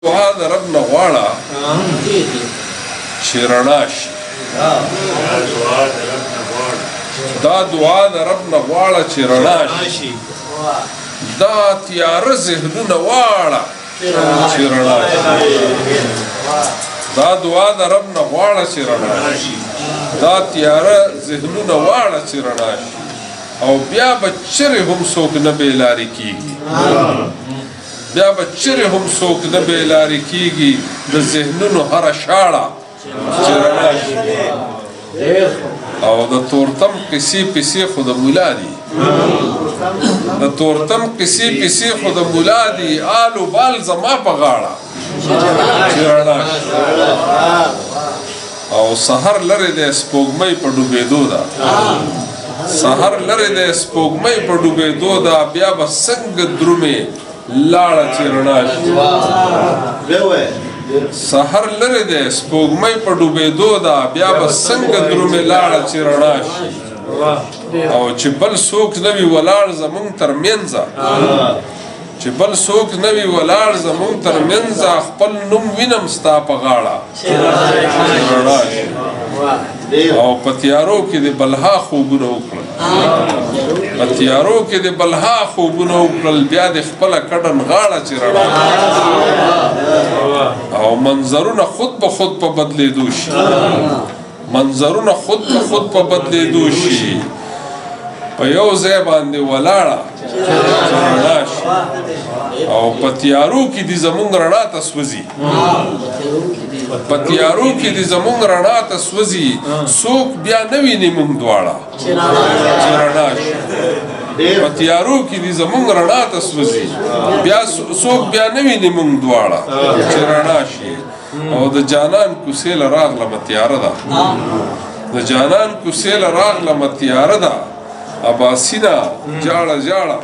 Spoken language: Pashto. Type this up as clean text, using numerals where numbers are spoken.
دعا د رب نه غواړه چې رڼا شي دا دعا د رب نه غواړه چې رڼا شي دا تیاره ذهنونه واړه چې رڼا شي دا دعا د رب نه غواړه چې رڼا شي دا تیاره ذهنونه واړه چې رڼا شي او بیا به چرې هم څوک نه بېلارې کېږي بیا به چرې هم څوک نه بېلارې کېږي د ذهنونو هره شاړه چې رڼا شي او د تورتم قصې پسې خو د ملا دي د تورتم قصې پسې خو د ملا دي آل و بال زما په غاړه چې رڼا شي او سحر لرې دی سپوږمۍ په ډوبېدو ده سحر لرې دی سپوږمۍ په ډوبېدو ده بیا به څنګه درومې لاړه چې رڼا شي سحر لرې دی سپوږمۍ په ډوبېدو ده بیا به څنګه درومې لاړه چې رڼا شي او چې بل څوک نه وي ولاړ زمونږ تر منځه چې بل څوک نه وي ولاړ زمونږ تر منځه خپل نوم وینم ستا په غاړه چې رڼا شي او په تیارو کې د بلها خوبونه وکړل په تیارو کې د بلها خوبونه وکړل بیا د خپله کډن غاړه چې رڼا او منظرونه خود به خود په بدلېدو شي منظرونه خود به خود په بدلېدو شي په یو ځای باندې ولاړه رڼا شي او په تیارو کې دې زمونږ رڼا ته سوځي په تیارو کې دې زمونږ رڼا ته سوځي څوک بیا نه ویني موږ دواړه چې رڼا شي په تیارو کې دې زمونږ رڼا ته سوځي بیا څوک بیا نه ویني موږ دواړه چې رڼا شي او د جانان کوڅې له راغلمه تیاره ده د جانان کوڅې له راغلمه تیاره ده اباسینه جاړه جاړه